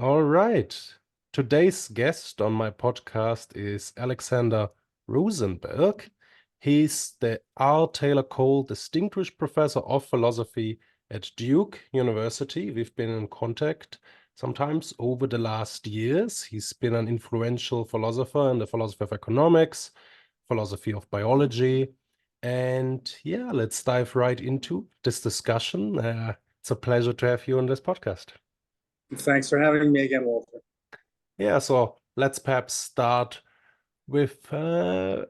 All right. Today's guest on my podcast is Alexander Rosenberg. He's the R. Taylor Cole Distinguished Professor of Philosophy at Duke University. We've been in contact sometimes over the last years. He's been an influential philosopher in the philosophy of economics, philosophy of biology. And yeah, let's dive right into this discussion. It's a pleasure to have you on this podcast. Thanks for having me again, Walter. Yeah, so let's perhaps start with a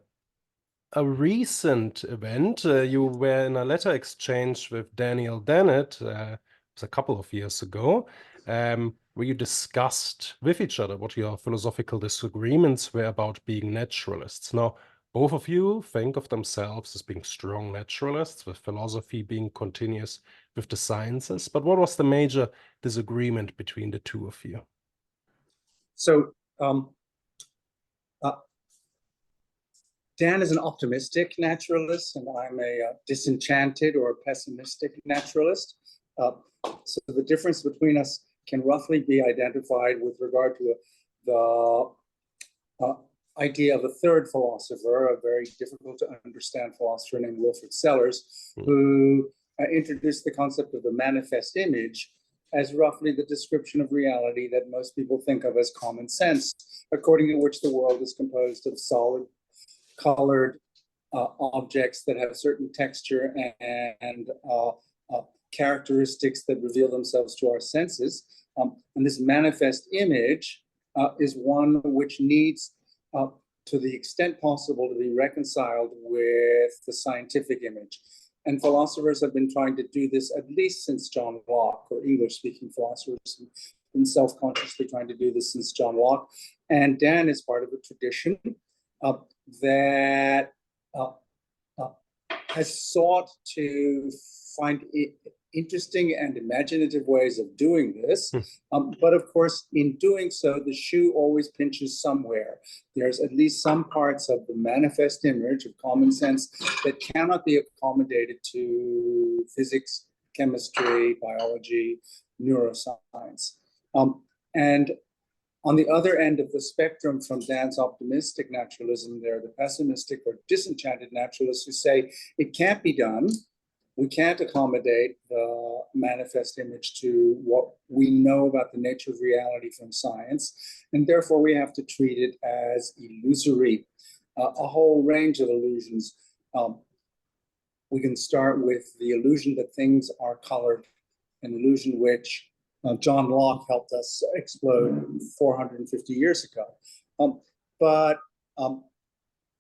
recent event. You were in a letter exchange with Daniel Dennett, it was a couple of years ago, where you discussed with each other what your philosophical disagreements were about being naturalists. Now, both of you think of themselves as being strong naturalists, with philosophy being continuous with the sciences. But what was the major disagreement between the two of you? So Dan is an optimistic naturalist, and I'm a disenchanted or pessimistic naturalist. So the difference between us can roughly be identified with regard to the idea of a third philosopher, a very difficult to understand philosopher named Wilfrid Sellars, who introduced the concept of the manifest image as roughly the description of reality that most people think of as common sense, according to which the world is composed of solid, colored objects that have certain texture and characteristics that reveal themselves to our senses. And this manifest image is one which needs, to the extent possible, to be reconciled with the scientific image. And philosophers have been trying to do this at least since John Locke, or English-speaking philosophers have been self-consciously trying to do this since John Locke. And Dan is part of a tradition that has sought to find interesting and imaginative ways of doing this. But of course, in doing so, the shoe always pinches somewhere. There's at least some parts of the manifest image of common sense that cannot be accommodated to physics, chemistry, biology, neuroscience. And on the other end of the spectrum from Dan's optimistic naturalism, there are the pessimistic or disenchanted naturalists who say it can't be done. We can't accommodate the manifest image to what we know about the nature of reality from science, and therefore we have to treat it as illusory. A whole range of illusions. We can start with the illusion that things are colored, an illusion which John Locke helped us explode 450 years ago. But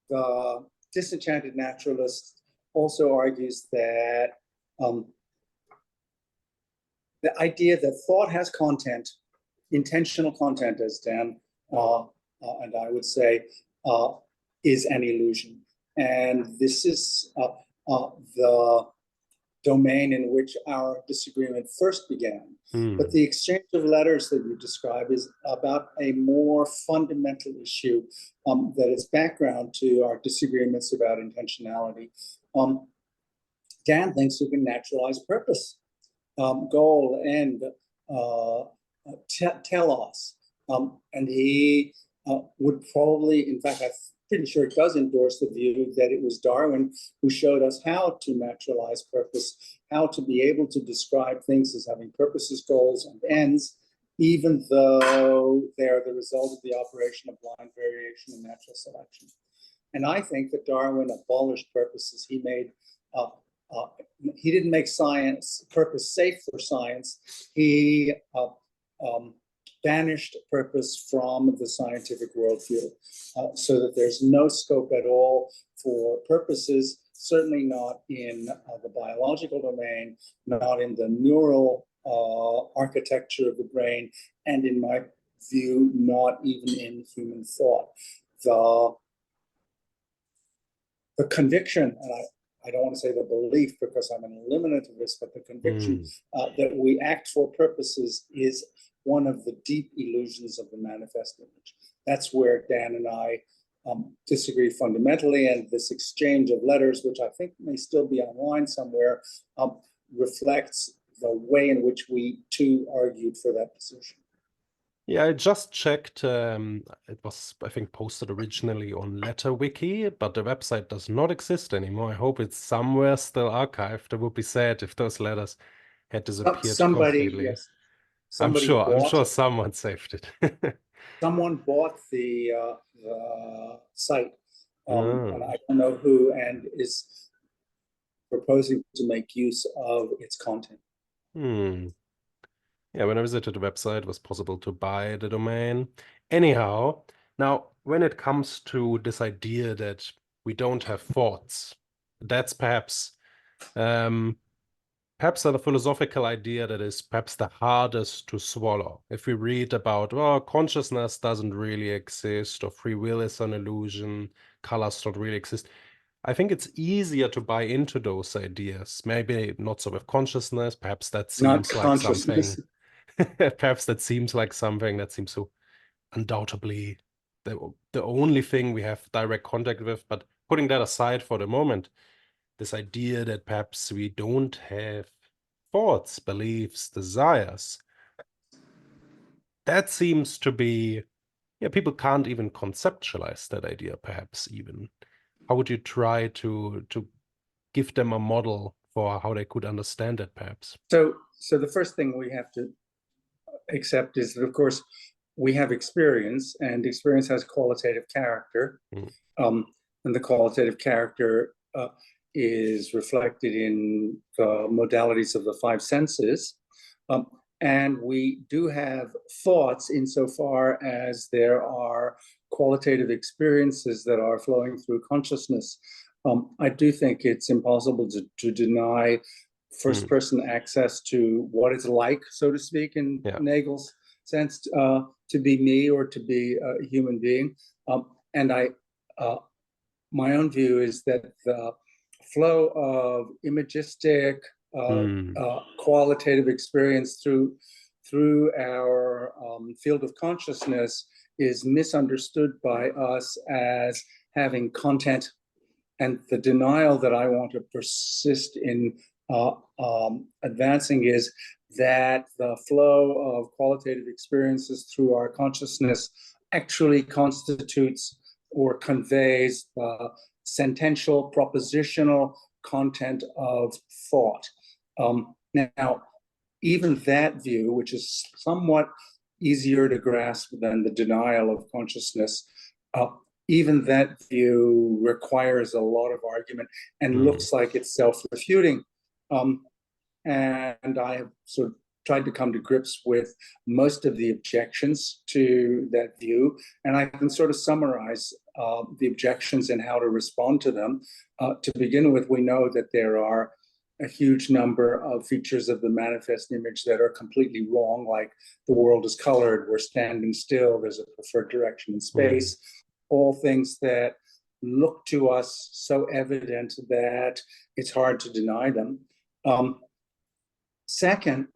the disenchanted naturalist also argues that the idea that thought has content, intentional content, as Dan and I would say, is an illusion. And this is the domain in which our disagreement first began. But the exchange of letters that you describe is about a more fundamental issue that is background to our disagreements about intentionality. Dan thinks you can naturalize purpose, goal, and telos. And he would probably, in fact, I'm pretty sure it does endorse the view that it was Darwin who showed us how to naturalize purpose, how to be able to describe things as having purposes, goals, and ends, even though they're the result of the operation of blind variation and natural selection. And I think that Darwin abolished purposes. He didn't make science, purpose safe for science. He banished purpose from the scientific worldview, so that there's no scope at all for purposes, certainly not in the biological domain, not in the neural architecture of the brain, and in my view, not even in human thought. The conviction, and I don't want to say the belief because I'm an eliminativist, but the conviction that we act for purposes is one of the deep illusions of the manifest image. That's where Dan and I disagree fundamentally, and this exchange of letters, which I think may still be online somewhere, reflects the way in which we too argued for that position. Yeah, I just checked. It was, I think, posted originally on LetterWiki, but the website does not exist anymore. I hope it's somewhere still archived. It would be sad if those letters had disappeared Somebody, completely. yes, somebody I'm bought sure someone saved it. someone bought the site, and Oh. I don't know who, and is proposing to make use of its content. Hmm. Yeah, when I visited the website, it was possible to buy the domain. Anyhow, now when it comes to this idea that we don't have thoughts, that's perhaps a philosophical idea that is perhaps the hardest to swallow. If we read about, well, consciousness doesn't really exist, or free will is an illusion, colors don't really exist, I think it's easier to buy into those ideas. Maybe not so with consciousness, perhaps that Not seems like consciousness. something, perhaps that seems like something that seems so undoubtedly the only thing we have direct contact with. But putting that aside for the moment, this idea that perhaps we don't have thoughts, beliefs, desires, that seems to be, yeah, people can't even conceptualize that idea, perhaps even. How would you try to give them a model for how they could understand it, perhaps? So the first thing we have to accept is that, of course, we have experience, and experience has qualitative character. Mm. And the qualitative character is reflected in the modalities of the five senses. And we do have thoughts insofar as there are qualitative experiences that are flowing through consciousness. I do think it's impossible to deny first person access to what it's like, so to speak, in Nagel's sense, to be me or to be a human being. And my own view is that the flow of imagistic, qualitative experience through our field of consciousness is misunderstood by us as having content, and the denial that I want to persist in advancing is that the flow of qualitative experiences through our consciousness actually constitutes or conveys the sentential, propositional content of thought. Now, even that view, which is somewhat easier to grasp than the denial of consciousness, even that view requires a lot of argument and looks like it's self-refuting. And I have sort of tried to come to grips with most of the objections to that view, and I can sort of summarize the objections and how to respond to them. To begin with, we know that there are a huge number of features of the manifest image that are completely wrong, like the world is colored, we're standing still, there's a preferred direction in space, all things that look to us so evident that it's hard to deny them. Second,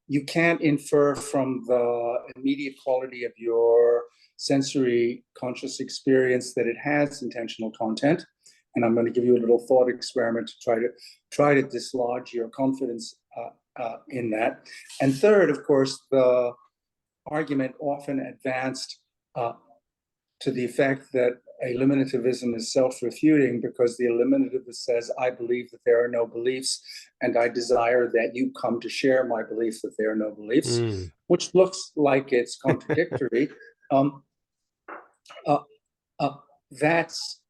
you can't infer from the immediate quality of your sensory conscious experience that it has intentional content. And I'm going to give you a little thought experiment to try to dislodge your confidence in that. And third, of course, the argument often advanced to the effect that eliminativism is self-refuting because the eliminativist says, I believe that there are no beliefs, and I desire that you come to share my belief that there are no beliefs, which looks like it's contradictory. That's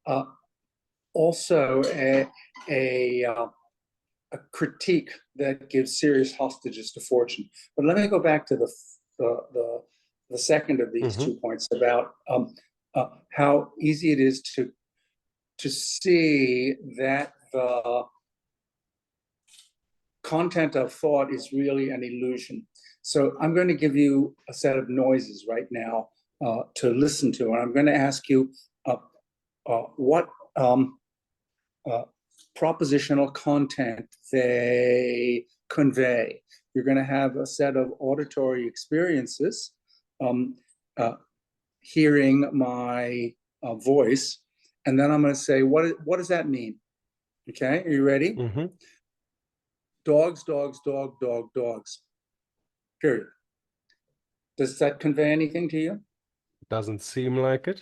also a critique that gives serious hostages to fortune. But let me go back to the second of these 2 points about how easy it is to see that the content of thought is really an illusion. So I'm going to give you a set of noises right now to listen to, and I'm going to ask you what propositional content they convey. You're going to have a set of auditory experiences, hearing my voice, and then I'm going to say, what does that mean? Okay, are you ready? Dogs, dogs, dogs, period. Does that convey anything to you? Doesn't seem like it.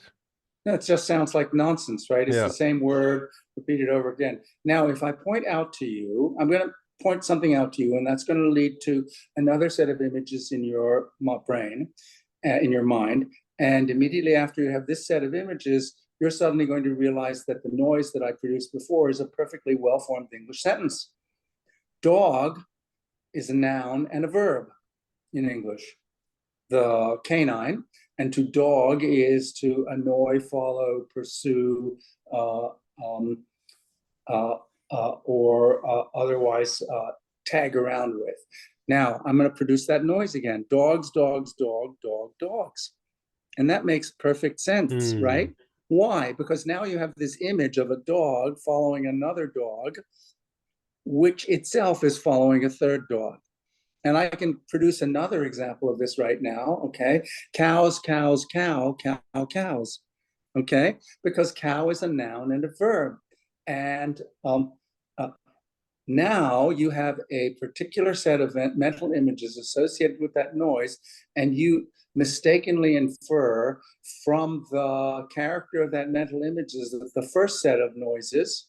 No, it just sounds like nonsense, right? It's Yeah. the same word repeated over again. Now, if I point out to you, I'm going to point something out to you, and that's going to lead to another set of images in your brain, in your mind. And immediately after you have this set of images, you're suddenly going to realize that the noise that I produced before is a perfectly well-formed English sentence. Dog is a noun and a verb in English. The canine, and to dog is to annoy, follow, pursue, or otherwise tag around with. Now, I'm going to produce that noise again. Dogs, dogs, dogs. And that makes perfect sense, right? Why? Because now you have this image of a dog following another dog, which itself is following a third dog. And I can produce another example of this right now, okay? Cows, cows, cow, cows, okay? Because cow is a noun and a verb. And now you have a particular set of mental images associated with that noise, and you mistakenly infer from the character of that mental images that the first set of noises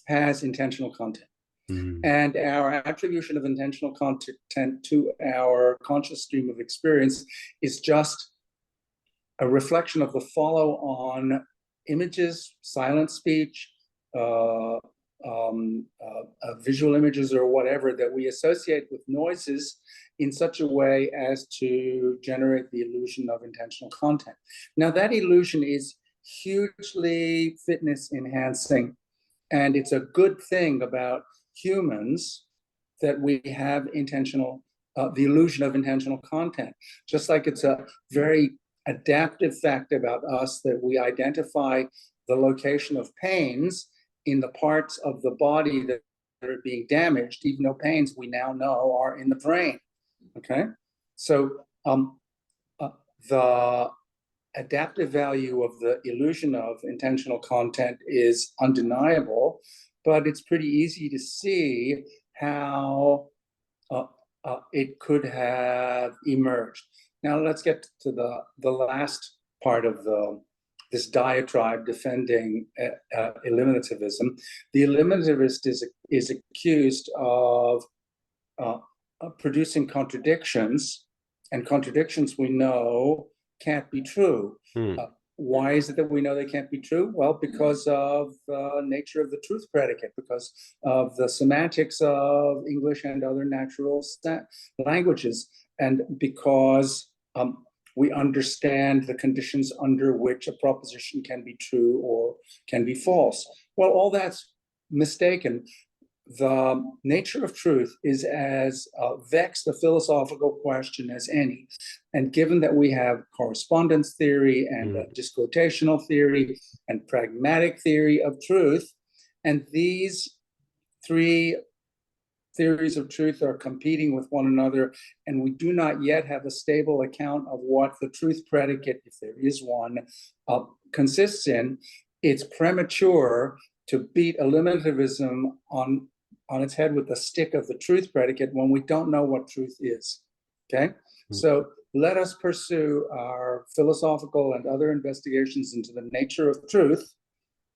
has intentional content. And our attribution of intentional content to our conscious stream of experience is just a reflection of the follow-on images, silent speech, visual images or whatever that we associate with noises in such a way as to generate the illusion of intentional content. Now, that illusion is hugely fitness enhancing, and it's a good thing about humans that we have the illusion of intentional content. Just like it's a very adaptive fact about us that we identify the location of pains in the parts of the body that are being damaged, even though pains we now know are in the brain, okay? So the adaptive value of the illusion of intentional content is undeniable, but it's pretty easy to see how it could have emerged. Now let's get to the last part of this diatribe defending eliminativism. The eliminativist is accused of producing contradictions, and contradictions we know can't be true. Why is it that we know they can't be true? Well, because of the nature of the truth predicate, because of the semantics of English and other natural languages, and because we understand the conditions under which a proposition can be true or can be false. Well, all that's mistaken. The nature of truth is as vexed a philosophical question as any. And given that we have correspondence theory and disquotational theory and pragmatic theory of truth, and these three theories of truth are competing with one another, and we do not yet have a stable account of what the truth predicate, if there is one, consists in, it's premature to beat eliminativism on its head with the stick of the truth predicate when we don't know what truth is, okay? So let us pursue our philosophical and other investigations into the nature of truth,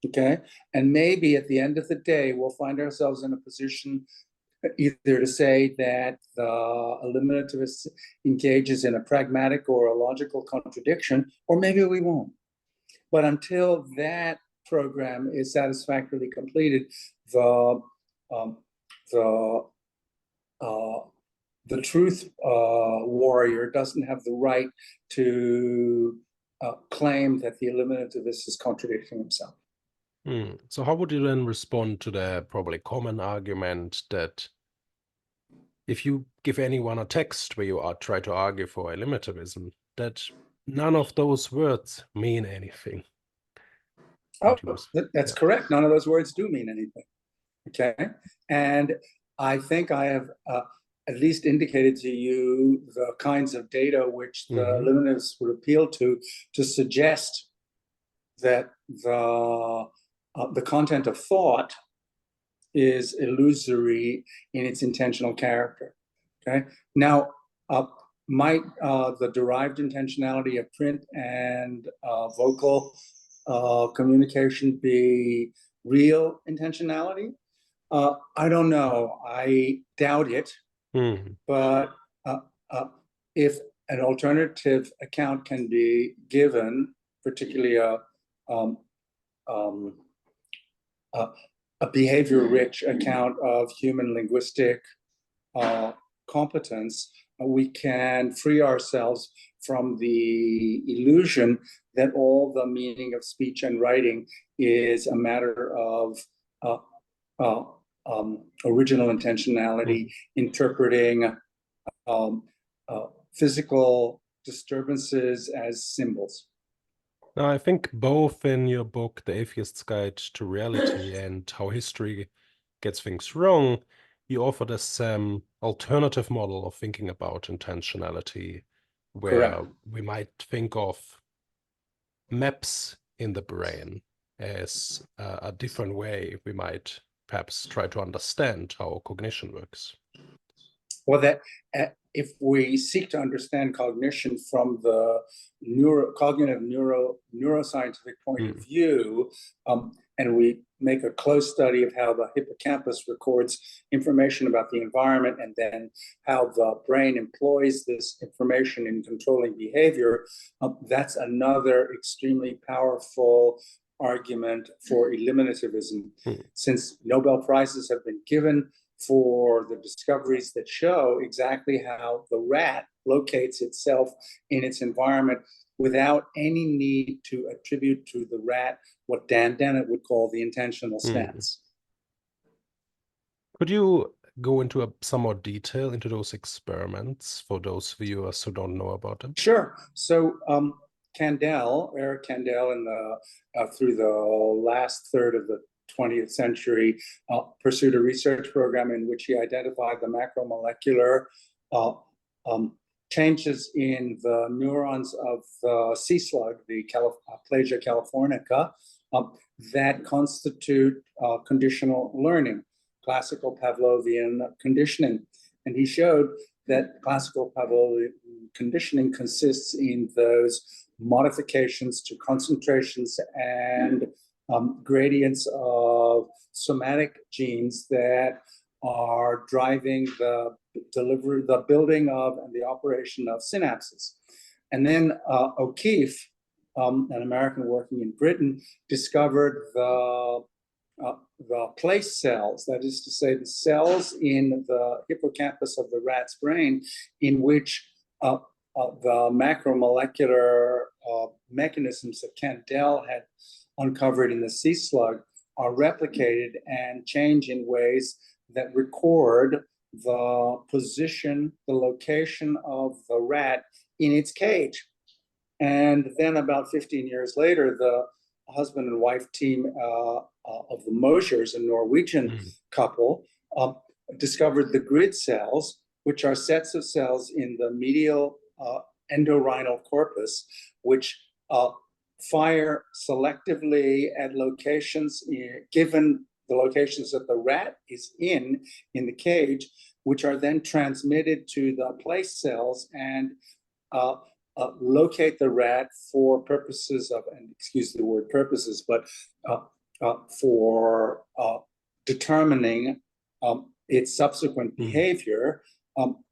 okay? And maybe at the end of the day, we'll find ourselves in a position either to say that the eliminativist engages in a pragmatic or a logical contradiction, or maybe we won't. But until that program is satisfactorily completed, the truth warrior doesn't have the right to claim that the eliminativist is contradicting himself. So how would you then respond to the probably common argument that if you give anyone a text where you try to argue for eliminativism, that none of those words mean anything? Oh, that's correct. None of those words do mean anything. Okay. And I think I have at least indicated to you the kinds of data which the eliminativists would appeal to suggest that the content of thought is illusory in its intentional character. Okay. Now, might the derived intentionality of print and vocal communication be real intentionality? I don't know. I doubt it. But if an alternative account can be given, particularly a behavior-rich account of human linguistic competence, we can free ourselves from the illusion that all the meaning of speech and writing is a matter of original intentionality, interpreting physical disturbances as symbols. Now, I think both in your book, The Atheist's Guide to Reality and How History Gets Things Wrong, you offer this alternative model of thinking about intentionality, where Correct. we might think of maps in the brain as a different way we might perhaps try to understand how cognition works. Well, that if we seek to understand cognition from the cognitive neuroscientific point of view, and we make a close study of how the hippocampus records information about the environment and then how the brain employs this information in controlling behavior, that's another extremely powerful argument for eliminativism. Since Nobel Prizes have been given for the discoveries that show exactly how the rat locates itself in its environment without any need to attribute to the rat what Dan Dennett would call the intentional stance. Could you go into some more detail into those experiments for those viewers who don't know about them? Sure. So Eric Kandel, through the last third of the 20th century, pursued a research program in which he identified the macromolecular changes in the neurons of the sea slug, the Plagia californica, that constitute conditional learning, classical Pavlovian conditioning. And he showed that classical Pavlovian conditioning consists in those modifications to concentrations and gradients of somatic genes that are driving the building of and the operation of synapses. And then O'Keefe, an American working in Britain, discovered the place cells, that is to say, the cells in the hippocampus of the rat's brain in which the macromolecular mechanisms that Kandel had uncovered in the sea slug are replicated and change in ways that record the position, the location of the rat in its cage. And then about 15 years later, the husband and wife team of the Mosers, a Norwegian couple, discovered the grid cells, which are sets of cells in the medial endorhinal corpus, which fire selectively at locations given the locations that the rat is in the cage, which are then transmitted to the place cells and locate the rat for purposes of, and excuse the word purposes, but for determining its subsequent behavior,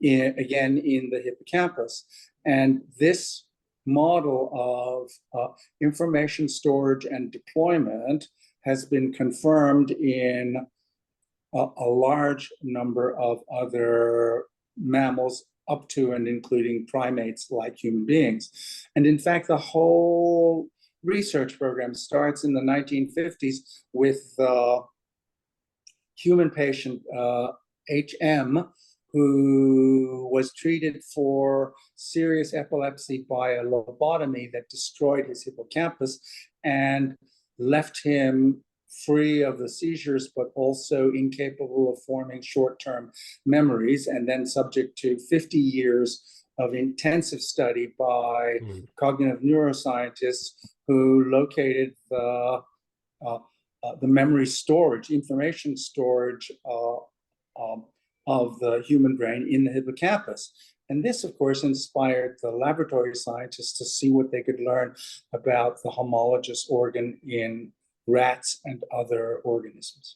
again in the hippocampus. And this model of information storage and deployment has been confirmed in a large number of other mammals, up to and including primates like human beings. And in fact, the whole research program starts in the 1950s with the human patient HM, who was treated for serious epilepsy by a lobotomy that destroyed his hippocampus and left him free of the seizures, but also incapable of forming short-term memories, and then subject to 50 years of intensive study by cognitive neuroscientists who located the memory storage, information storage of the human brain in the hippocampus. And this, of course, inspired the laboratory scientists to see what they could learn about the homologous organ in rats and other organisms.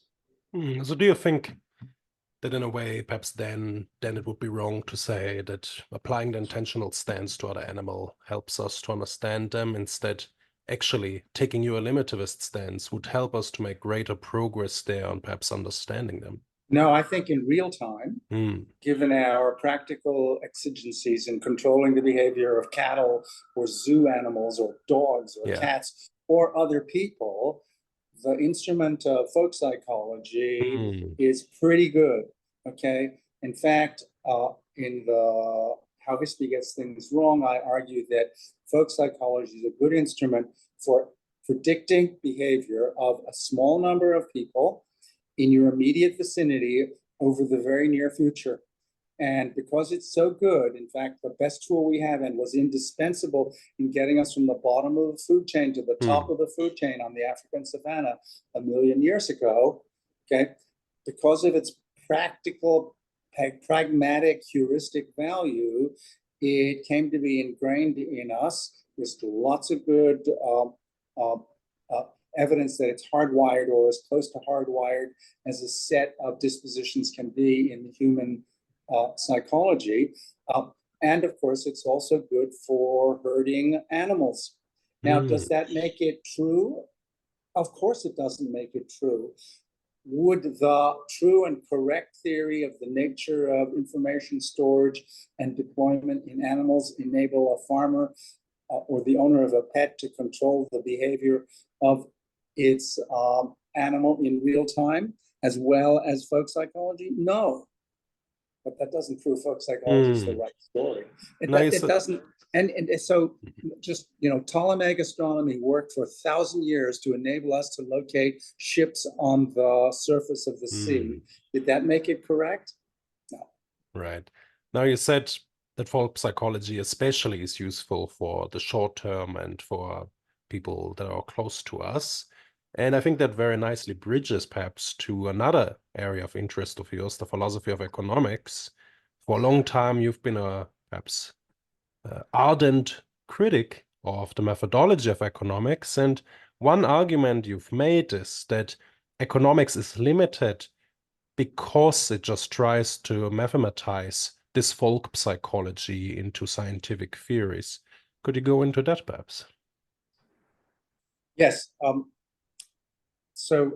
So do you think that in a way, perhaps then it would be wrong to say that applying the intentional stance to other animal helps us to understand them? Instead, actually taking your limitivist stance would help us to make greater progress there on perhaps understanding them. No, I think in real time, given our practical exigencies in controlling the behavior of cattle or zoo animals or dogs or cats or other people, the instrument of folk psychology is pretty good, okay? In fact, in the How History Gets Things Wrong, I argue that folk psychology is a good instrument for predicting behavior of a small number of people in your immediate vicinity over the very near future. And because it's so good, in fact, the best tool we have and was indispensable in getting us from the bottom of the food chain to the top of the food chain on the African savannah 1 million years ago, okay, because of its practical, pragmatic, heuristic value, it came to be ingrained in us. There's lots of good evidence that it's hardwired or as close to hardwired as a set of dispositions can be in the human psychology. And of course, it's also good for herding animals. Now, does that make it true? Of course, it doesn't make it true. Would the true and correct theory of the nature of information storage and deployment in animals enable a farmer or the owner of a pet to control the behavior of its animal in real time, as well as folk psychology? No. But that doesn't prove folk psychology is the right story. It doesn't. And so just, Ptolemaic astronomy worked for 1,000 years to enable us to locate ships on the surface of the sea. Did that make it correct? No. Right. Now you said that folk psychology especially is useful for the short term and for people that are close to us. And I think that very nicely bridges perhaps to another area of interest of yours, the philosophy of economics. For a long time, you've been a perhaps ardent critic of the methodology of economics. And one argument you've made is that economics is limited because it just tries to mathematize this folk psychology into scientific theories. Could you go into that perhaps? Yes. So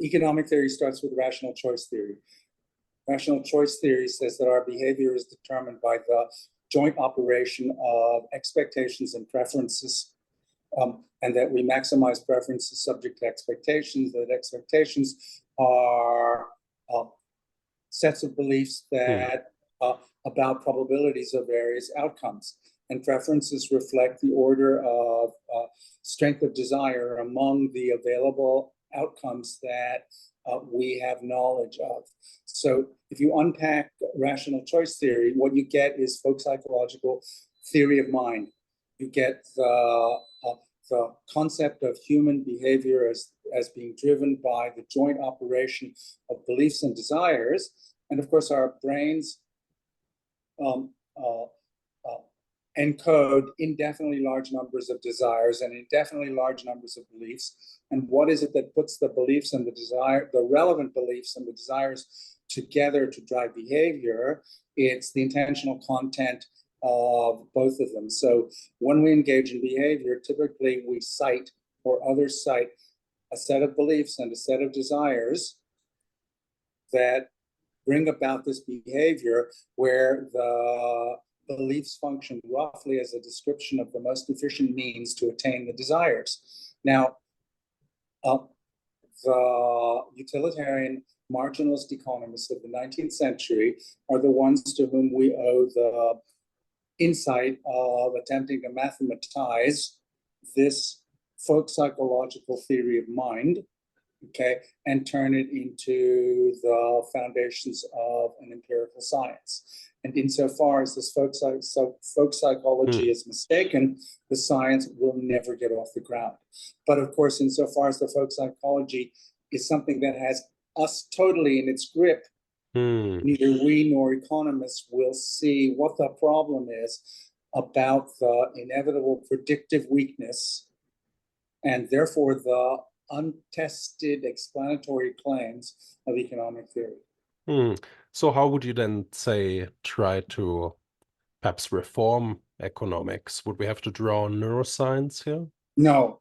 economic theory starts with rational choice theory. Rational choice theory says that our behavior is determined by the joint operation of expectations and preferences, and that we maximize preferences subject to expectations, that expectations are sets of beliefs that about probabilities of various outcomes. And preferences reflect the order of strength of desire among the available outcomes that we have knowledge of. So if you unpack rational choice theory, what you get is folk psychological theory of mind. You get the concept of human behavior as being driven by the joint operation of beliefs and desires. And of course, our brains encode indefinitely large numbers of desires and indefinitely large numbers of beliefs. And what is it that puts the beliefs and the relevant beliefs and the desires together to drive behavior? It's the intentional content of both of them. So when we engage in behavior, typically we cite or others cite a set of beliefs and a set of desires that bring about this behavior where the beliefs function roughly as a description of the most efficient means to attain the desires. Now, the utilitarian marginalist economists of the 19th century are the ones to whom we owe the insight of attempting to mathematize this folk psychological theory of mind, okay, and turn it into the foundations of an empirical science. And insofar as this folk psychology is mistaken, the science will never get off the ground. But of course, insofar as the folk psychology is something that has us totally in its grip, Neither we nor economists will see what the problem is about the inevitable predictive weakness and therefore the untested explanatory claims of economic theory. So how would you then say try to perhaps reform economics? Would we have to draw on neuroscience here? No.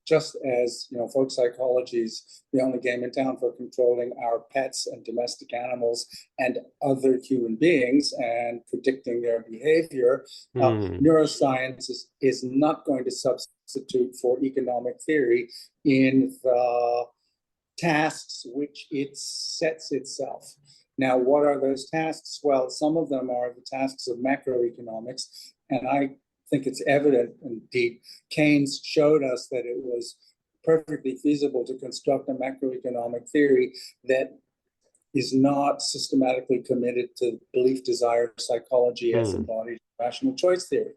Just as folk psychology is the only game in town for controlling our pets and domestic animals and other human beings and predicting their behavior, neuroscience is not going to substitute for economic theory in the tasks which it sets itself. Now, what are those tasks? Well, some of them are the tasks of macroeconomics, and I think it's evident, indeed, Keynes showed us that it was perfectly feasible to construct a macroeconomic theory that is not systematically committed to belief, desire, psychology as embodied in rational choice theory.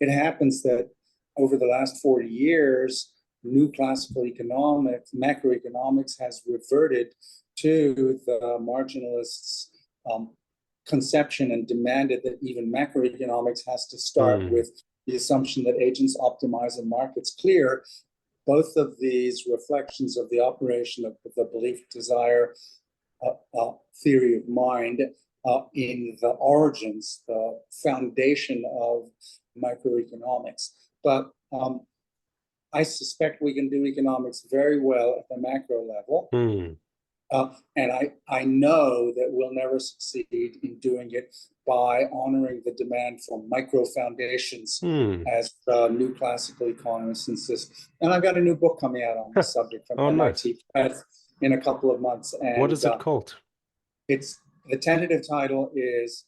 It happens that over the last 40 years, new classical economics, macroeconomics has reverted to the marginalists' conception and demanded that even macroeconomics has to start with the assumption that agents optimize and markets clear. Both of these reflections of the operation of the belief, desire, theory of mind in the origins, the foundation of microeconomics. But I suspect we can do economics very well at the macro level. And I know that we'll never succeed in doing it by honoring the demand for micro foundations, as new classical economists insist. And I've got a new book coming out on this subject from MIT Press in a couple of months. And what is it called? The tentative title is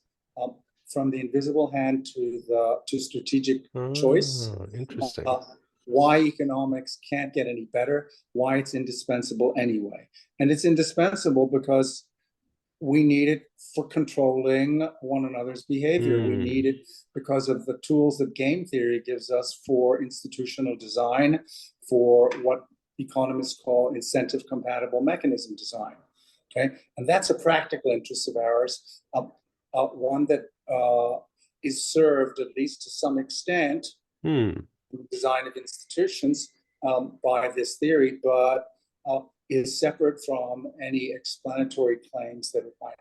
From the Invisible Hand to Strategic Choice. Interesting. Why economics can't get any better, why it's indispensable anyway. And it's indispensable because we need it for controlling one another's behavior. We need it because of the tools that game theory gives us for institutional design, for what economists call incentive compatible mechanism design. Okay, and that's a practical interest of ours, one that is served, at least to some extent, design of institutions by this theory, but is separate from any explanatory claims that it might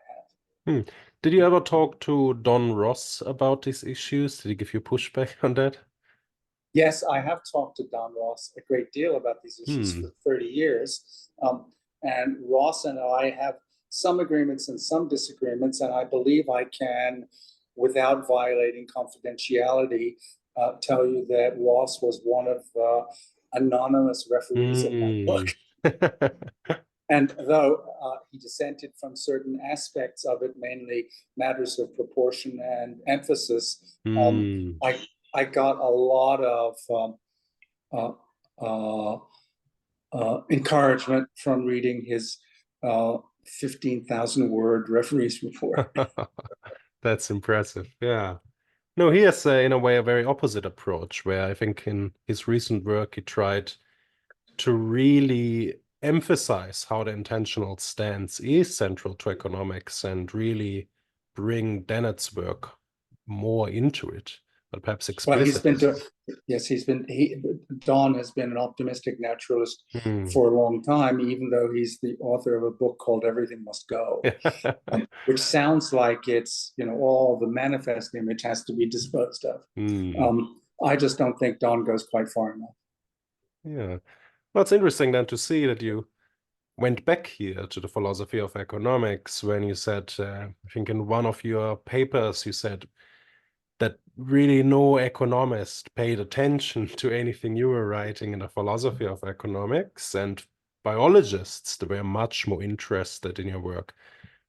have. Did you ever talk to Don Ross about these issues? Did he give you pushback on that? Yes, I have talked to Don Ross a great deal about these issues for 30 years. And Ross and I have some agreements and some disagreements, and I believe I can, without violating confidentiality, tell you that Ross was one of the anonymous referees in my book. And though he dissented from certain aspects of it, mainly matters of proportion and emphasis, I got a lot of encouragement from reading his 15,000-word referee's report. That's impressive. Yeah. No, he has, in a way, a very opposite approach, where I think in his recent work, he tried to really emphasize how the intentional stance is central to economics and really bring Dennett's work more into it, but perhaps explicitly. Don has been an optimistic naturalist for a long time, even though he's the author of a book called Everything Must Go, which sounds like it's, all the manifest image has to be disposed of. I just don't think Don goes quite far enough. Yeah. Well, it's interesting then to see that you went back here to the philosophy of economics when you said, I think in one of your papers, you said that really no economist paid attention to anything you were writing in the philosophy of economics, and biologists, they were much more interested in your work.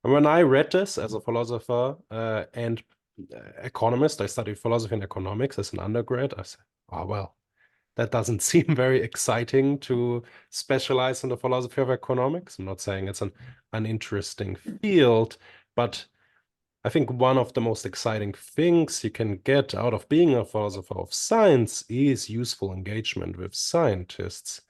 And when I read this as a philosopher and economist, I studied philosophy and economics as an undergrad, I said, oh, well, that doesn't seem very exciting to specialize in the philosophy of economics. I'm not saying it's an uninteresting field, but I think one of the most exciting things you can get out of being a philosopher of science is useful engagement with scientists.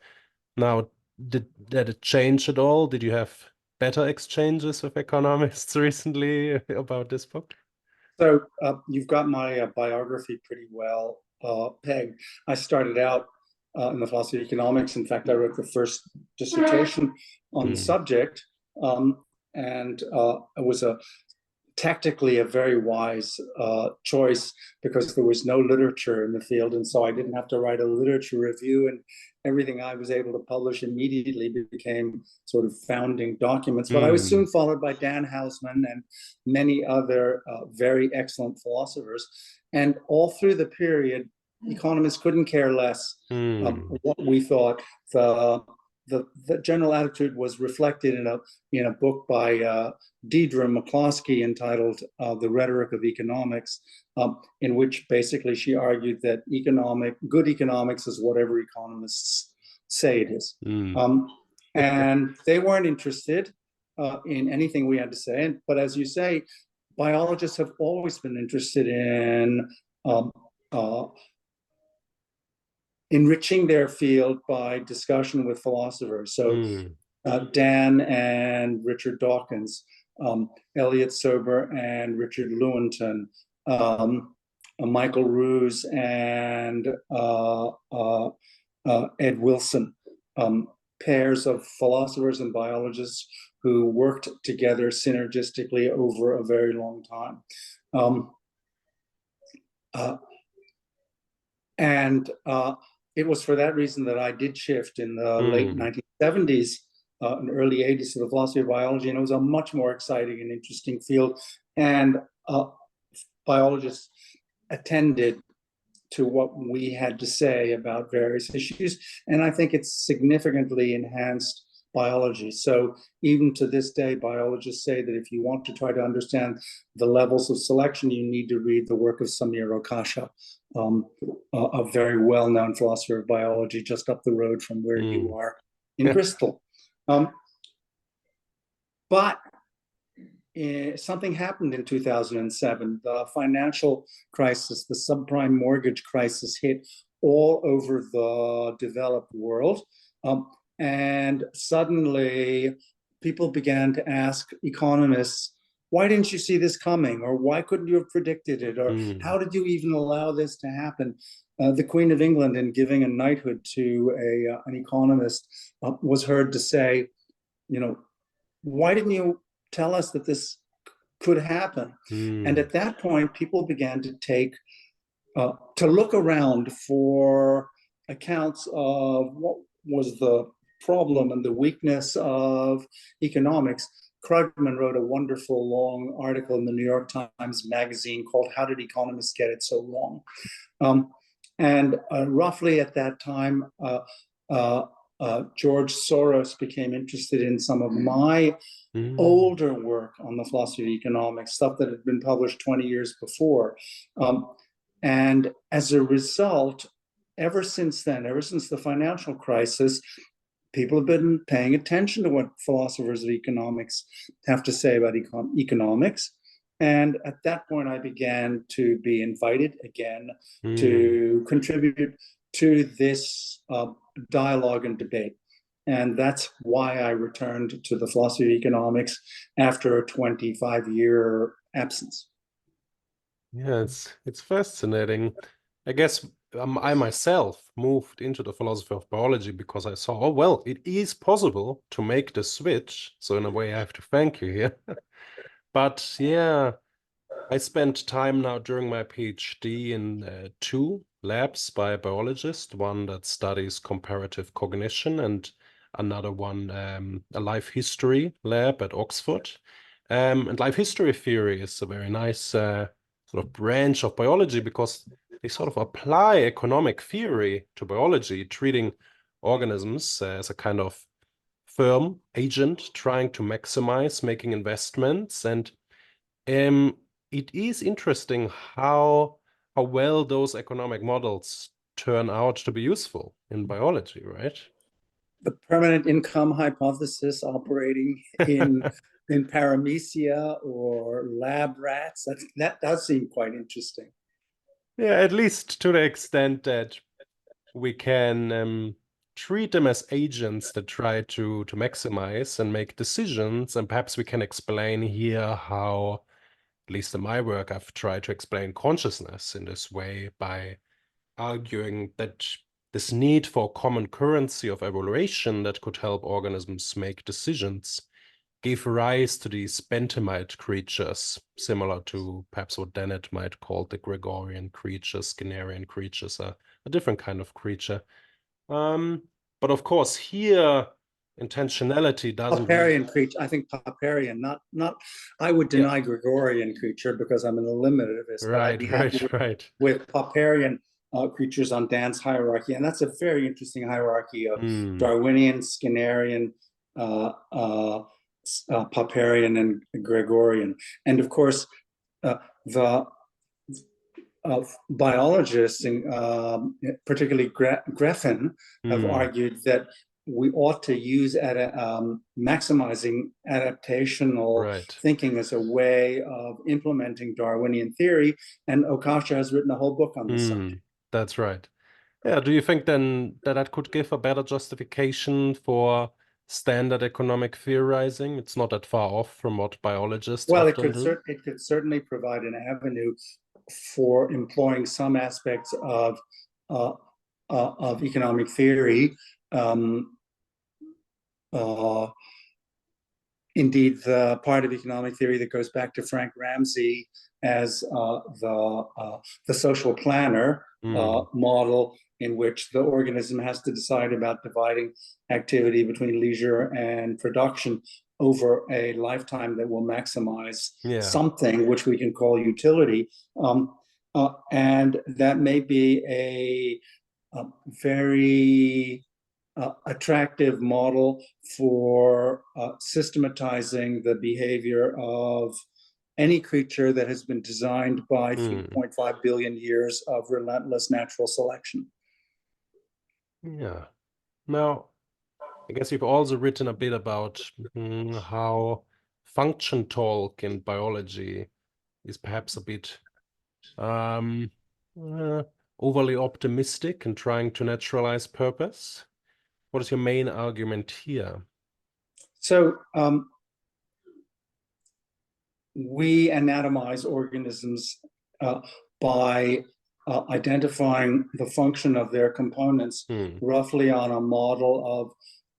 Now, did it change at all? Did you have better exchanges with economists recently about this book? So you've got my biography pretty well pegged. I started out in the philosophy of economics. In fact, I wrote the first dissertation on the subject, and it was tactically a very wise choice because there was no literature in the field, and so I didn't have to write a literature review, and everything I was able to publish immediately became sort of founding documents. But I was soon followed by Dan Hausman and many other very excellent philosophers, and all through the period, economists couldn't care less what we thought. The general attitude was reflected in a book by Deidre McCloskey entitled The Rhetoric of Economics, in which basically she argued that good economics is whatever economists say it is. And they weren't interested in anything we had to say. But as you say, biologists have always been interested in enriching their field by discussion with philosophers. So Dan and Richard Dawkins, Elliot Sober and Richard Lewontin, Michael Ruse and Ed Wilson, pairs of philosophers and biologists who worked together synergistically over a very long time. It was for that reason that I did shift in the late 1970s and early 80s to the philosophy of biology, and it was a much more exciting and interesting field. And biologists attended to what we had to say about various issues, and I think it's significantly enhanced biology. So even to this day, biologists say that if you want to try to understand the levels of selection, you need to read the work of Samir Okasha, a very well-known philosopher of biology just up the road from where you are in Bristol. But something happened in 2007. The financial crisis, the subprime mortgage crisis hit all over the developed world. And suddenly people began to ask economists, why didn't you see this coming? Or why couldn't you have predicted it? Or how did you even allow this to happen? The Queen of England, in giving a knighthood to an economist, was heard to say, why didn't you tell us that this could happen? And at that point, people began to look around for accounts of what was the problem and the weakness of economics. Krugman wrote a wonderful long article in the New York Times Magazine called "How Did Economists Get It So Wrong?" And roughly at that time, George Soros became interested in some of my older work on the philosophy of economics, stuff that had been published 20 years before. And as a result, ever since then, ever since the financial crisis, people have been paying attention to what philosophers of economics have to say about economics. And at that point, I began to be invited again to contribute to this dialogue and debate. And that's why I returned to the philosophy of economics after a 25-year absence. Yeah, it's fascinating. I guess I myself moved into the philosophy of biology because I saw, oh, well, it is possible to make the switch. So in a way, I have to thank you here. But yeah, I spent time now during my PhD in two labs by a biologist, one that studies comparative cognition and another one, a life history lab at Oxford. And life history theory is a very nice sort of branch of biology because they sort of apply economic theory to biology, treating organisms as a kind of firm agent trying to maximize making investments. And it is interesting how well those economic models turn out to be useful in biology, right? The permanent income hypothesis operating in paramecia or lab rats, that does seem quite interesting. Yeah, at least to the extent that we can treat them as agents that try to maximize and make decisions. And perhaps we can explain here how, at least in my work, I've tried to explain consciousness in this way by arguing that this need for a common currency of evaluation that could help organisms make decisions gave rise to these Benthamite creatures, similar to perhaps what Dennett might call the Gregorian creatures. Skinnerian creatures are a different kind of creature. But of course, here intentionality doesn't Popperian creature, I think Popperian, not I would deny Gregorian creature because I'm an eliminativist, but I'd be happy with Popperian creatures on Dan's hierarchy. And that's a very interesting hierarchy of Darwinian, Skinnerian, Popperian, and Gregorian. And of course, the biologists, particularly Greffen, have argued that we ought to use maximizing adaptational thinking as a way of implementing Darwinian theory, and Okasha has written a whole book on this subject. That's right. Yeah, do you think then that could give a better justification for standard economic theorizing? It's not that far off from what biologists often do. It could certainly provide an avenue for employing some aspects of economic theory. Indeed, the part of economic theory that goes back to Frank Ramsey as the social planner model, in which the organism has to decide about dividing activity between leisure and production over a lifetime that will maximize something which we can call utility. And that may be a very attractive model for systematizing the behavior of any creature that has been designed by 3.5 billion years of relentless natural selection. Yeah. Now, I guess you've also written a bit about how function talk in biology is perhaps a bit overly optimistic in trying to naturalize purpose. What is your main argument here? So we anatomize organisms by identifying the function of their components roughly on a model of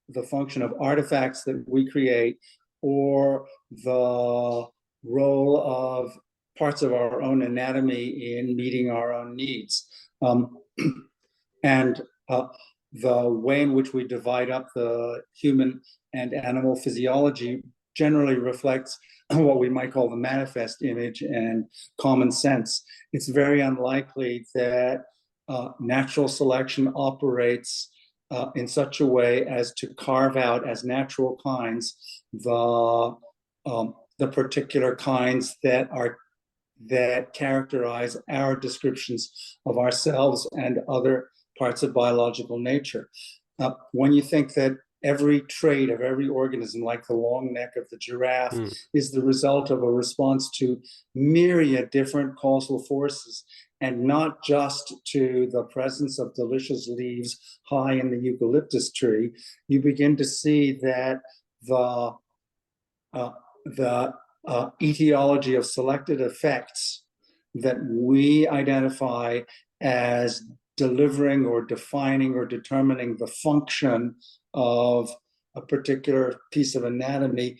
the function of artifacts that we create, or the role of parts of our own anatomy in meeting our own needs. And the way in which we divide up the human and animal physiology generally reflects what we might call the manifest image and common sense. It's very unlikely that natural selection operates in such a way as to carve out as natural kinds the particular kinds that characterize our descriptions of ourselves and other parts of biological nature. When you think that every trait of every organism, like the long neck of the giraffe, is the result of a response to myriad different causal forces, and not just to the presence of delicious leaves high in the eucalyptus tree, you begin to see that the etiology of selected effects that we identify as delivering or defining or determining the function of a particular piece of anatomy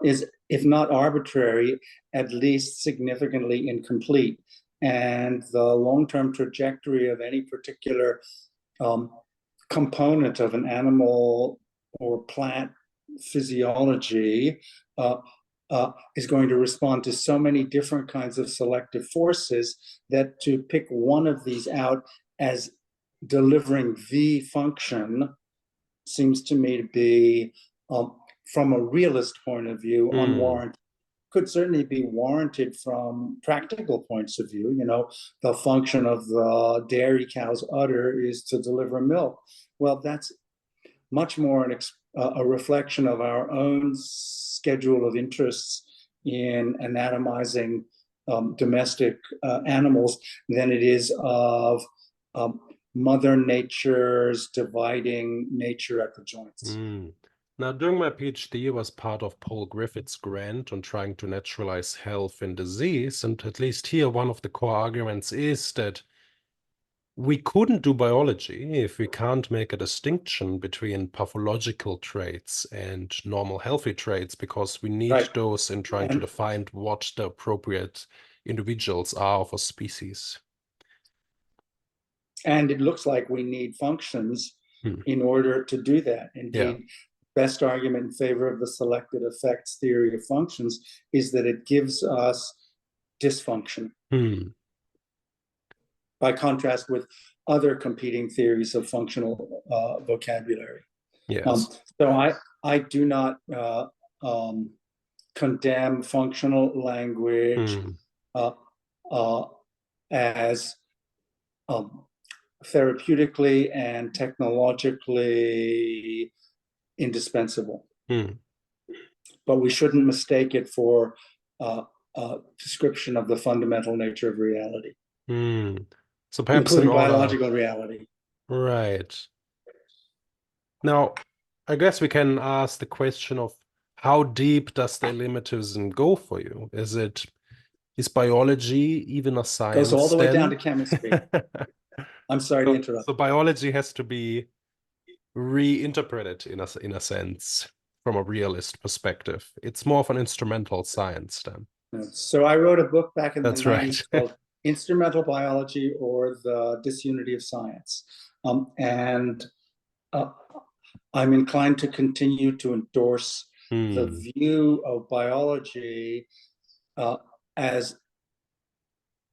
is, if not arbitrary, at least significantly incomplete. And the long-term trajectory of any particular component of an animal or plant physiology is going to respond to so many different kinds of selective forces that to pick one of these out as delivering the function seems to me to be, from a realist point of view, unwarranted. Could certainly be warranted from practical points of view. You know, the function of the dairy cow's udder is to deliver milk. Well, that's much more a reflection of our own schedule of interests in anatomizing domestic animals than it is of Mother Nature's dividing nature at the joints. Now, during my PhD, I was part of Paul Griffith's grant on trying to naturalize health and disease. And at least here, one of the core arguments is that we couldn't do biology if we can't make a distinction between pathological traits and normal healthy traits, because we need those in trying to define what the appropriate individuals are of a species. And it looks like we need functions in order to do that. Indeed, best argument in favor of the selected effects theory of functions is that it gives us dysfunction. By contrast with other competing theories of functional vocabulary. So I do not condemn functional language as therapeutically and technologically indispensable. But we shouldn't mistake it for a description of the fundamental nature of reality. So perhaps including biological reality. Right. Now, I guess we can ask the question of how deep does the eliminativism go for you? Is biology even a science? Goes all the way down to chemistry. I'm sorry to interrupt. So biology has to be reinterpreted in a sense from a realist perspective. It's more of an instrumental science then. So I wrote a book back in the 90s called Instrumental Biology or the Disunity of Science. And I'm inclined to continue to endorse the view of biology as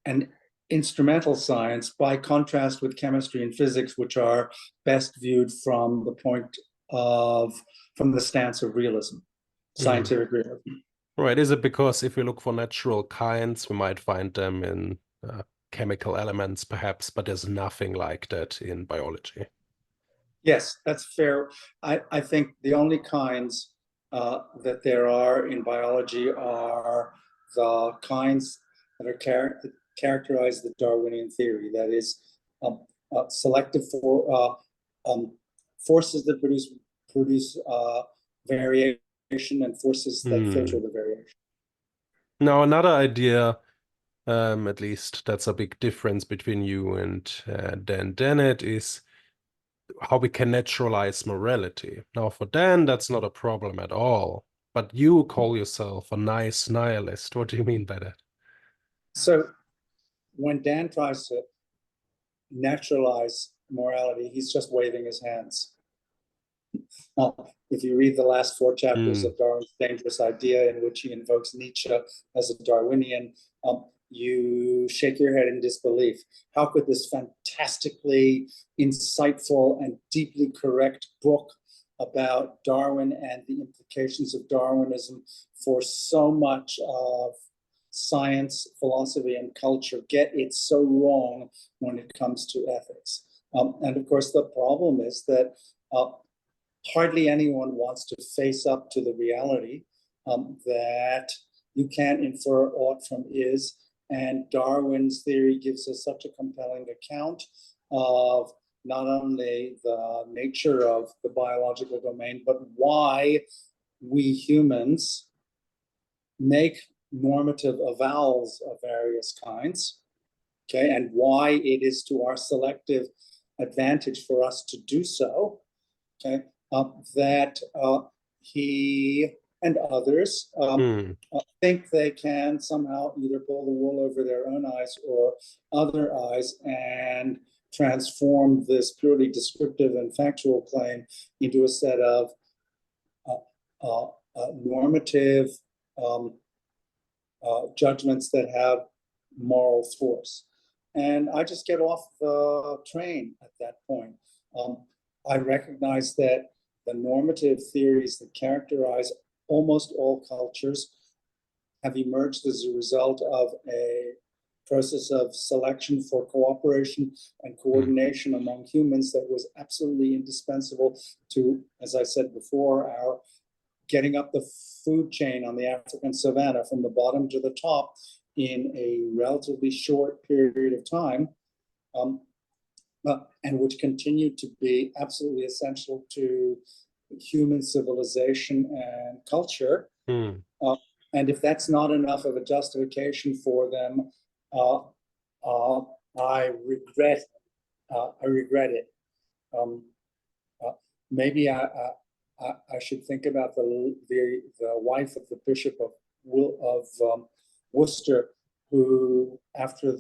an instrumental science, by contrast with chemistry and physics, which are best viewed from the stance of realism, scientific realism. Right. Is it because if we look for natural kinds, we might find them in chemical elements, perhaps, but there's nothing like that in biology? Yes, that's fair. I think the only kinds that there are in biology are the kinds that are characterize the Darwinian theory, that is selective for forces that produce variation and forces that filter the variation. Now, another idea, at least that's a big difference between you and Dan Dennett, is how we can naturalize morality. Now, for Dan, that's not a problem at all, but you call yourself a nice nihilist. What do you mean by that? So when Dan tries to naturalize morality, he's just waving his hands. If you read the last 4 chapters of Darwin's Dangerous Idea, in which he invokes Nietzsche as a Darwinian, you shake your head in disbelief. How could this fantastically insightful and deeply correct book about Darwin and the implications of Darwinism for so much of science, philosophy, and culture get it so wrong when it comes to ethics? And of course, the problem is that hardly anyone wants to face up to the reality that you can't infer aught from is. And Darwin's theory gives us such a compelling account of not only the nature of the biological domain, but why we humans make normative avowals of various kinds, okay, and why it is to our selective advantage for us to do so, okay, that he and others think they can somehow either pull the wool over their own eyes or other eyes and transform this purely descriptive and factual claim into a set of normative judgments that have moral force. And I just get off the train at that point. I recognize that the normative theories that characterize almost all cultures have emerged as a result of a process of selection for cooperation and coordination among humans that was absolutely indispensable to, as I said before, our getting up the food chain on the African savanna from the bottom to the top in a relatively short period of time. and which continue to be absolutely essential to human civilization and culture. And if that's not enough of a justification for them, I regret it. Maybe I should think about the wife of the Bishop of Worcester, who after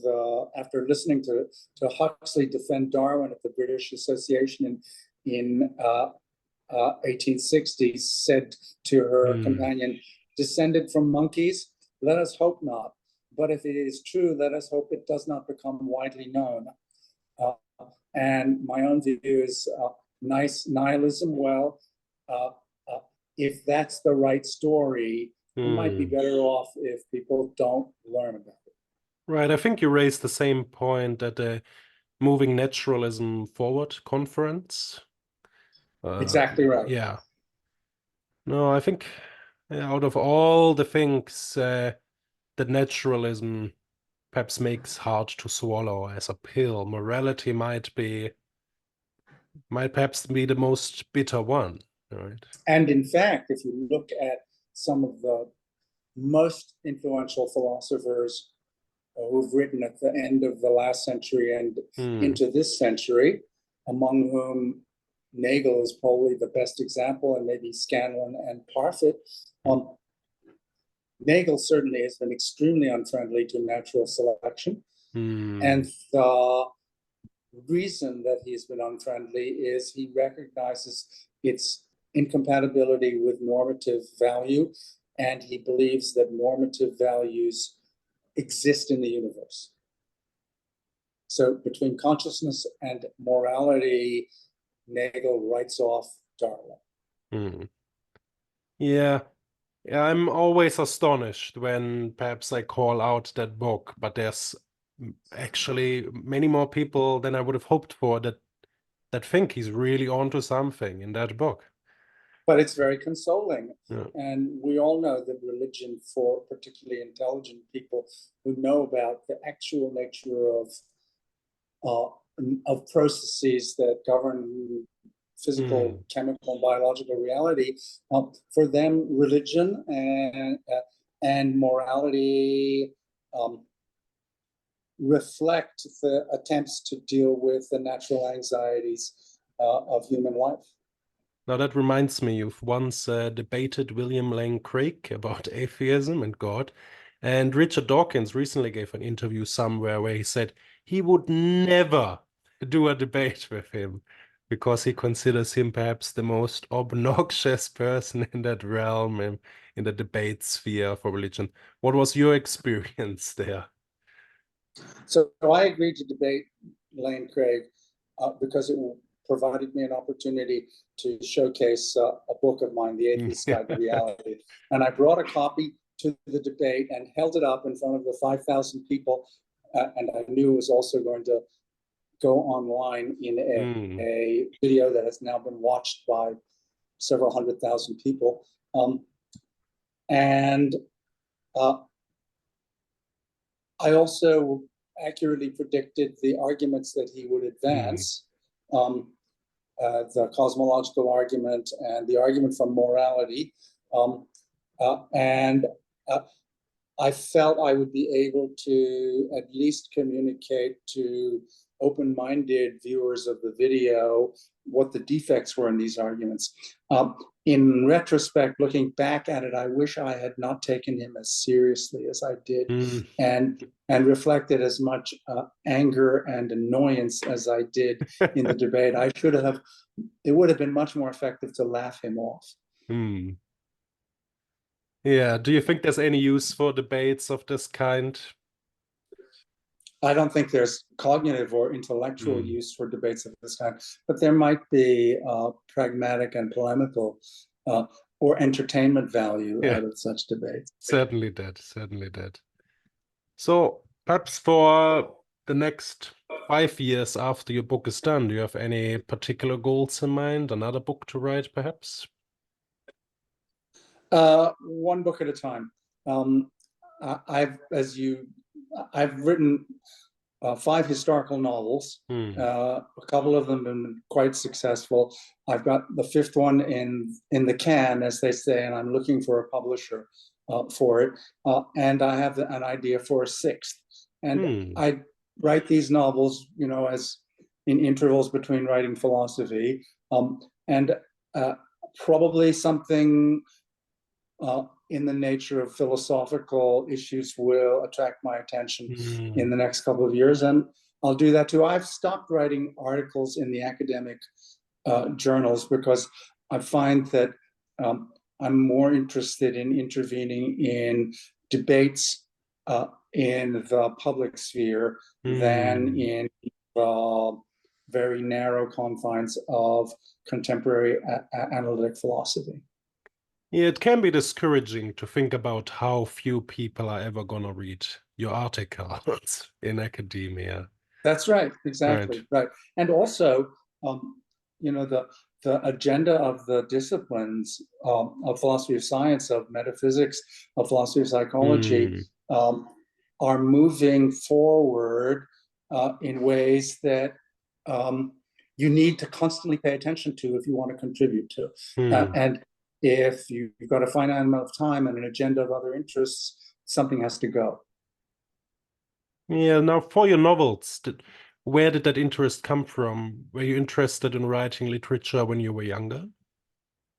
listening to Huxley defend Darwin at the British Association in 1860, said to her companion, "Descended from monkeys? Let us hope not. But if it is true, let us hope it does not become widely known." And my own view is nice nihilism. Well, if that's the right story, it might be better off if people don't learn about it. Right. I think you raised the same point at the Moving Naturalism Forward conference. Exactly right. Yeah. No, I think out of all the things that naturalism perhaps makes hard to swallow as a pill, morality might perhaps be the most bitter one, right? And in fact, if you look at some of the most influential philosophers who've written at the end of the last century and into this century, among whom Nagel is probably the best example, and maybe Scanlon and Parfit. Nagel certainly has been extremely unfriendly to natural selection. And the reason that he's been unfriendly is he recognizes its incompatibility with normative value, and he believes that normative values exist in the universe. So between consciousness and morality, Nagel writes off Darwin. Yeah. I'm always astonished when perhaps I call out that book, but there's actually many more people than I would have hoped for that think he's really onto something in that book. But it's very consoling. Yeah. And we all know that religion, for particularly intelligent people who know about the actual nature of processes that govern physical, chemical, and biological reality, for them, religion and morality reflect the attempts to deal with the natural anxieties of human life. Now that reminds me, you've once debated William Lane Craig about atheism and God, and Richard Dawkins recently gave an interview somewhere where he said he would never do a debate with him because he considers him perhaps the most obnoxious person in that realm, in the debate sphere for religion. What was your experience there? So I agreed to debate Lane Craig because it provided me an opportunity to showcase a book of mine, The Atheist Guide to Reality. And I brought a copy to the debate and held it up in front of the 5,000 people. And I knew it was also going to go online in a video that has now been watched by several 100,000 people. And I also accurately predicted the arguments that he would advance, the cosmological argument and the argument from morality. And I felt I would be able to at least communicate to open-minded viewers of the video what the defects were in these arguments. In retrospect, looking back at it, I wish I had not taken him as seriously as I did, and reflected as much anger and annoyance as I did in the debate. It would have been much more effective to laugh him off. Yeah, do you think there's any use for debates of this kind? I don't think there's cognitive or intellectual use for debates of this kind, but there might be pragmatic and polemical or entertainment value out of such debates. Certainly that. So perhaps for the next 5 years after your book is done, do you have any particular goals in mind? Another book to write, perhaps? One book at a time. I've written 5 historical novels. A couple of them have been quite successful. I've got the 5th one in the can, as they say, and I'm looking for a publisher for it. And I have an idea for a 6th. And I write these novels, as in intervals between writing philosophy, and probably something in the nature of philosophical issues will attract my attention in the next couple of years, and I'll do that too. I've stopped writing articles in the academic journals because I find that I'm more interested in intervening in debates in the public sphere than in the very narrow confines of contemporary analytic philosophy. Yeah, it can be discouraging to think about how few people are ever going to read your articles in academia. That's right, exactly, right. And also, the agenda of the disciplines of philosophy of science, of metaphysics, of philosophy of psychology, are moving forward in ways that you need to constantly pay attention to if you want to contribute to. And if you've got a finite amount of time and an agenda of other interests, something has to go. Yeah, now for your novels, where did that interest come from? Were you interested in writing literature when you were younger?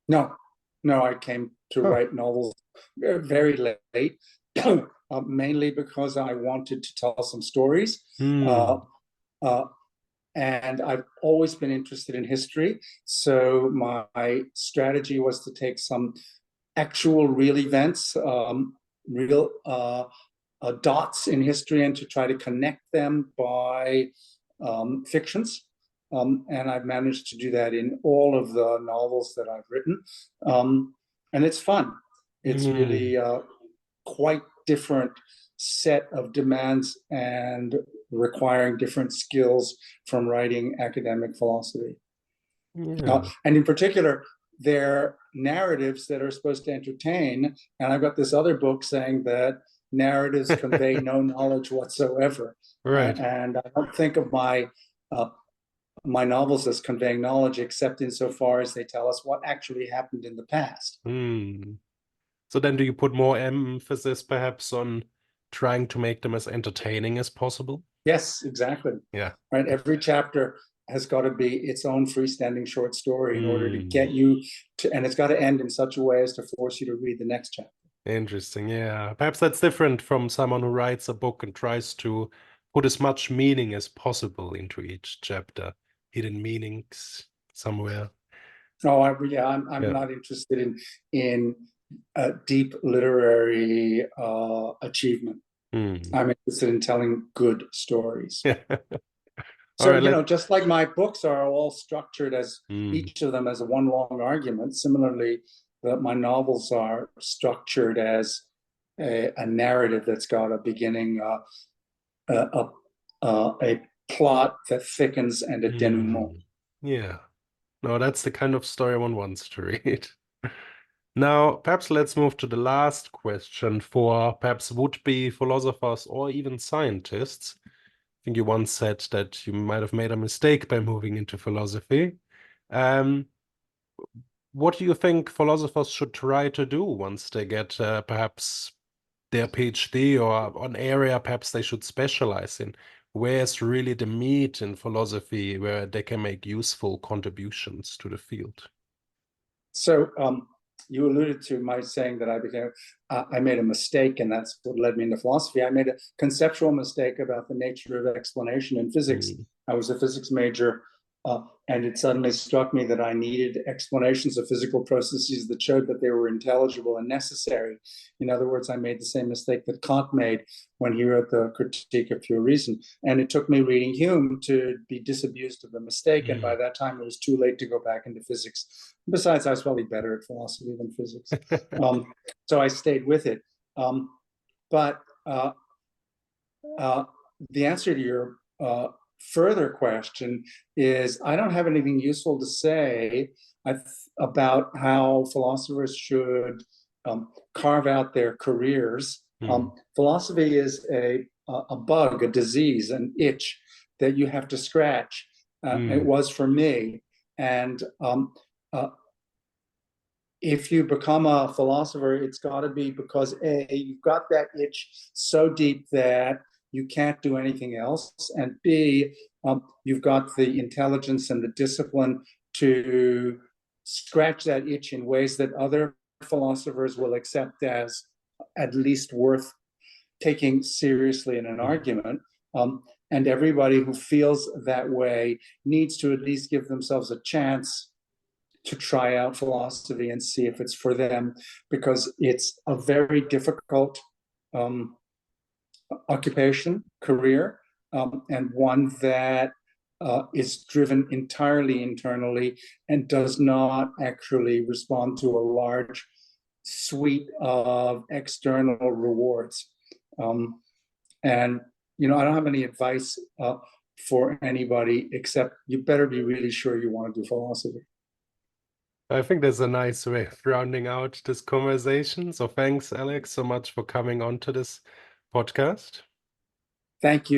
No, I came to write novels very late, mainly because I wanted to tell some stories. And I've always been interested in history. So my strategy was to take some actual real events, real dots in history, and to try to connect them by fictions. And I've managed to do that in all of the novels that I've written. And it's fun. It's really quite different set of demands and requiring different skills from writing academic philosophy. And in particular, they're narratives that are supposed to entertain. And I've got this other book saying that narratives convey no knowledge whatsoever. Right. And I don't think of my novels as conveying knowledge, except insofar as they tell us what actually happened in the past. So then do you put more emphasis perhaps on trying to make them as entertaining as possible? Yes, exactly. Yeah. Right. Every chapter has got to be its own freestanding short story in order to get you to, and it's got to end in such a way as to force you to read the next chapter. Interesting. Yeah. Perhaps that's different from someone who writes a book and tries to put as much meaning as possible into each chapter, hidden meanings somewhere. Oh, I'm not interested in deep literary achievement. I'm interested in telling good stories. So, right, just like my books are all structured as each of them as a one long argument, similarly, my novels are structured as a narrative that's got a beginning, a plot that thickens, and a denouement. Yeah. No, that's the kind of story one wants to read. Now, perhaps let's move to the last question for perhaps would-be philosophers or even scientists. I think you once said that you might have made a mistake by moving into philosophy. What do you think philosophers should try to do once they get perhaps their PhD or an area perhaps they should specialize in? Where's really the meat in philosophy where they can make useful contributions to the field? So you alluded to my saying that I made a mistake, and that's what led me into philosophy. I made a conceptual mistake about the nature of explanation in physics. I was a physics major, and it suddenly struck me that I needed explanations of physical processes that showed that they were intelligible and necessary. In other words, I made the same mistake that Kant made when he wrote the Critique of Pure Reason. And it took me reading Hume to be disabused of the mistake. And by that time, it was too late to go back into physics. Besides, I was probably better at philosophy than physics. So I stayed with it. But the answer to your further question is I don't have anything useful to say about how philosophers should carve out their careers. Philosophy is a a bug, a disease, an itch that you have to scratch. It was for me. And if you become a philosopher, it's got to be because A, you've got that itch so deep that you can't do anything else, and B, you've got the intelligence and the discipline to scratch that itch in ways that other philosophers will accept as at least worth taking seriously in an argument. And everybody who feels that way needs to at least give themselves a chance to try out philosophy and see if it's for them, because it's a very difficult occupation, career, and one that is driven entirely internally and does not actually respond to a large suite of external rewards. And I don't have any advice for anybody except you better be really sure you want to do philosophy. I think that's a nice way of rounding out this conversation. So thanks, Alex, so much for coming on to this podcast. Thank you.